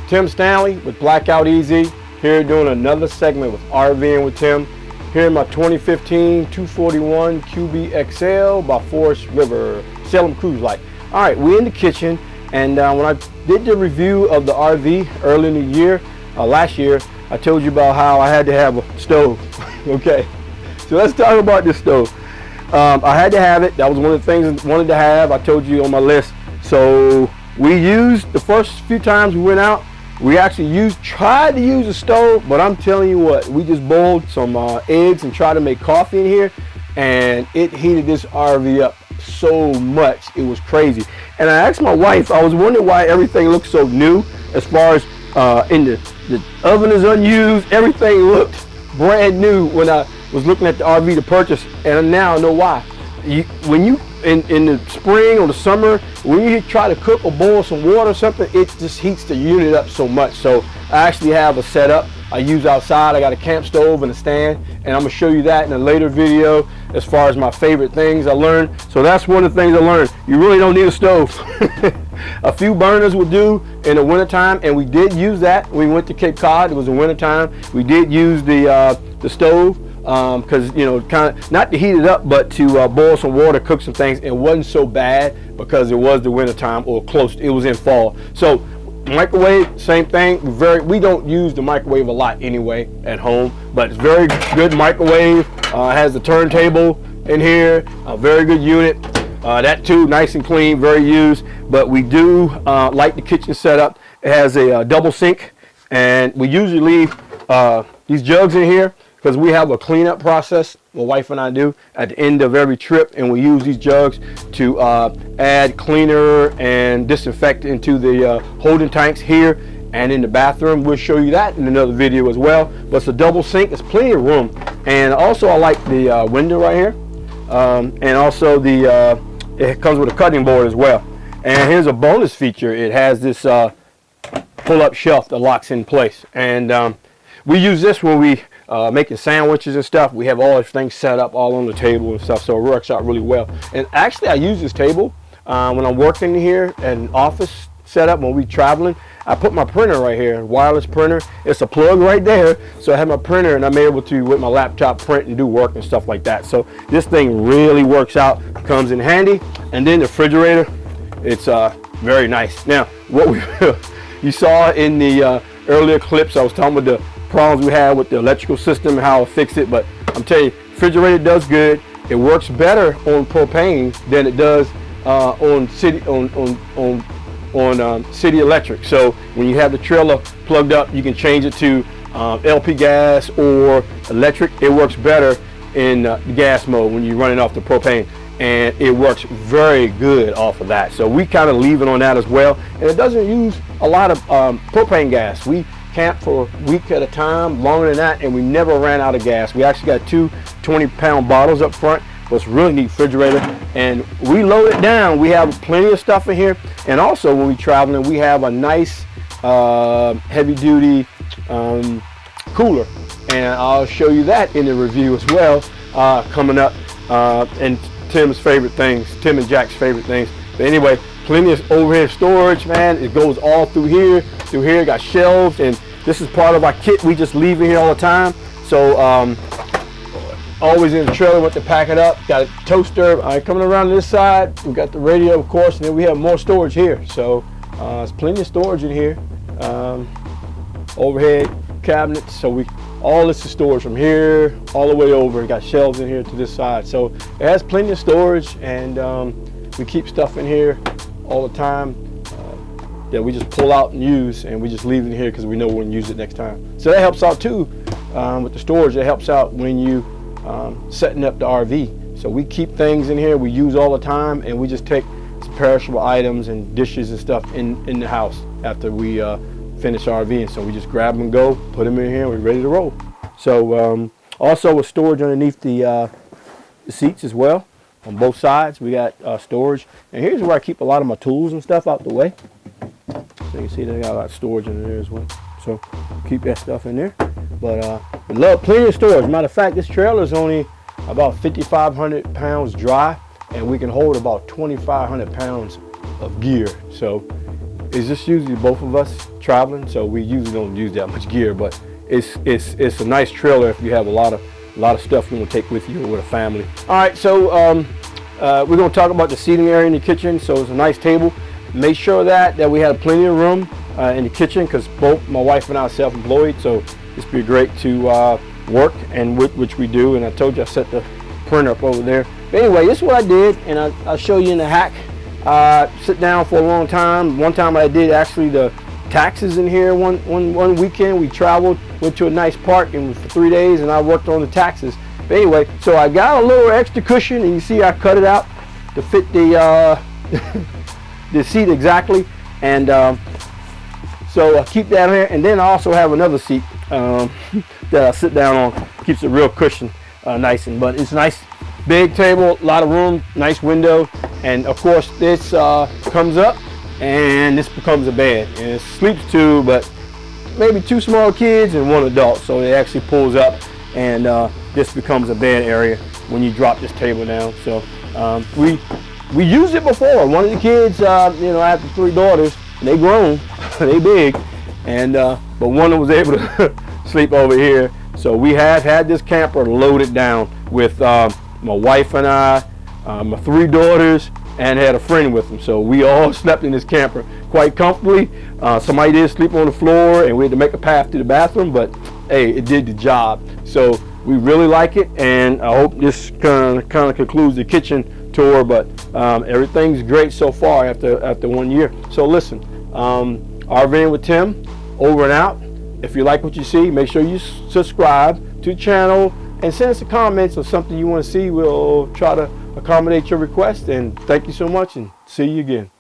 Tim Stanley with Blackout Easy, here doing another segment with RVing with Tim. Here in my 2015 241 QBXL by Forest River, Salem Cruise Lite. All right, we're in the kitchen, and when I did the review of the RV early in the year, last year, I told you about how I had to have a stove. Okay, so let's talk about this stove. I had to have it. That was one of the things I wanted to have. I told you on my list. So we used, the first few times we went out, we actually tried to use a stove, but I'm telling you what, we just boiled some eggs and tried to make coffee in here, and it heated this RV up so much. It was crazy. And I asked my wife, I was wondering why everything looked so new, as far as in the oven is unused, everything looked brand new when I was looking at the RV to purchase, and now I know why. When you in the spring or the summer, when you try to cook or boil some water or something, it just heats the unit up so much. So I actually have a setup I use outside. I got a camp stove and a stand, and I'm gonna show you that in a later video as far as my favorite things I learned. So that's one of the things I learned. You really don't need a stove. A few burners will do in the wintertime, and we did use that. We went to Cape Cod, it was the wintertime. We did use the stove, because you know, kind of not to heat it up, but to boil some water, cook some things. It wasn't so bad because it was the winter time, or close. It was in fall. So microwave, same thing. We don't use the microwave a lot anyway at home, but it's very good microwave. Has the turntable in here, a very good unit. That too, nice and clean, very used. But we do like the kitchen setup. It has a double sink, and we usually leave these jugs in here because we have a cleanup process, my wife and I do, at the end of every trip, and we use these jugs to add cleaner and disinfect into the holding tanks here and in the bathroom. We'll show you that in another video as well. But it's a double sink, it's plenty of room. And also I like the window right here, and also it comes with a cutting board as well. And here's a bonus feature. It has this pull-up shelf that locks in place, and we use this when we making sandwiches and stuff. We have all things set up all on the table and stuff, so it works out really well. And actually I use this table when I'm working here at an office setup. When we traveling, I put my printer right here, wireless printer. It's a plug right there, so I have my printer, and I'm able to, with my laptop, print and do work and stuff like that. So this thing really works out, comes in handy. And then the refrigerator, it's very nice. Now what you saw in the earlier clips, I was talking about the problems we had with the electrical system and how I fixed it, but I'm telling you, refrigerator does good. It works better on propane than it does on city electric. So when you have the trailer plugged up, you can change it to LP gas or electric. It works better in the gas mode when you're running off the propane, and it works very good off of that. So we kind of leave it on that as well, and it doesn't use a lot of propane gas. We camp for a week at a time, longer than that, and we never ran out of gas. We actually got two 20-pound bottles up front. It's really neat refrigerator, and we load it down. We have plenty of stuff in here, and also when we traveling, we have a nice heavy-duty cooler, and I'll show you that in the review as well coming up. And Tim's favorite things, Tim and Jack's favorite things. But anyway, plenty of overhead storage, man. It goes all through here. Got shelves, and this is part of our kit. We just leave it here all the time. So always in the trailer with to pack it up. Got a toaster. Coming around to this side, we got the radio, of course, and then we have more storage here. So there's plenty of storage in here. Overhead cabinets. So all this is storage from here all the way over. We got shelves in here to this side. So it has plenty of storage, and we keep stuff in here all the time that we just pull out and use, and we just leave it in here because we know we're going to use it next time. So that helps out too with the storage. It helps out when you setting up the RV. So we keep things in here we use all the time, and we just take some perishable items and dishes and stuff in the house after we finish RVing. So we just grab them and go, put them in here, and we're ready to roll. So also with storage underneath the seats as well. On both sides we got storage, and here's where I keep a lot of my tools and stuff out the way. So you can see they got a lot of storage in there as well. So keep that stuff in there. But we love plenty of storage. Matter of fact, this trailer is only about 5,500 pounds dry, and we can hold about 2,500 pounds of gear. So it's just usually both of us traveling, so we usually don't use that much gear, but it's a nice trailer if you have a lot of stuff you want to take with you or with a family. All right, so we're going to talk about the seating area in the kitchen. So it's a nice table. Make sure that we have plenty of room in the kitchen, because both my wife and I are self-employed, so this would be great to work, and which we do. And I told you I set the printer up over there. But anyway, this is what I did, and I'll show you in the hack. Sit down for a long time. One time I did actually the taxes in here. One weekend we traveled, went to a nice park, and for 3 days, and I worked on the taxes. But anyway, so I got a little extra cushion, and you see I cut it out to fit the the seat exactly, and so I keep that here. And then I also have another seat that I sit down on. Keeps a real cushion, nice, but it's nice. Big table, a lot of room, nice window, and of course this comes up and this becomes a bed, and it sleeps two, but maybe 2 small kids and 1 adult, so it actually pulls up, and this becomes a bed area when you drop this table down. So we used it before. One of the kids, you know, I have 3 daughters, they grown, they big, and but one was able to sleep over here. So we have had this camper loaded down with my wife and I, my 3 daughters, and had a friend with them. So we all slept in this camper quite comfortably. Somebody did sleep on the floor, and we had to make a path to the bathroom, but hey, it did the job. So we really like it, and I hope this kind of concludes the kitchen tour. But everything's great so far after 1 year. So listen, RVing with Tim, over and out. If you like what you see, make sure you subscribe to the channel and send us a comment of something you want to see. We'll try to accommodate your request. And thank you so much, and see you again.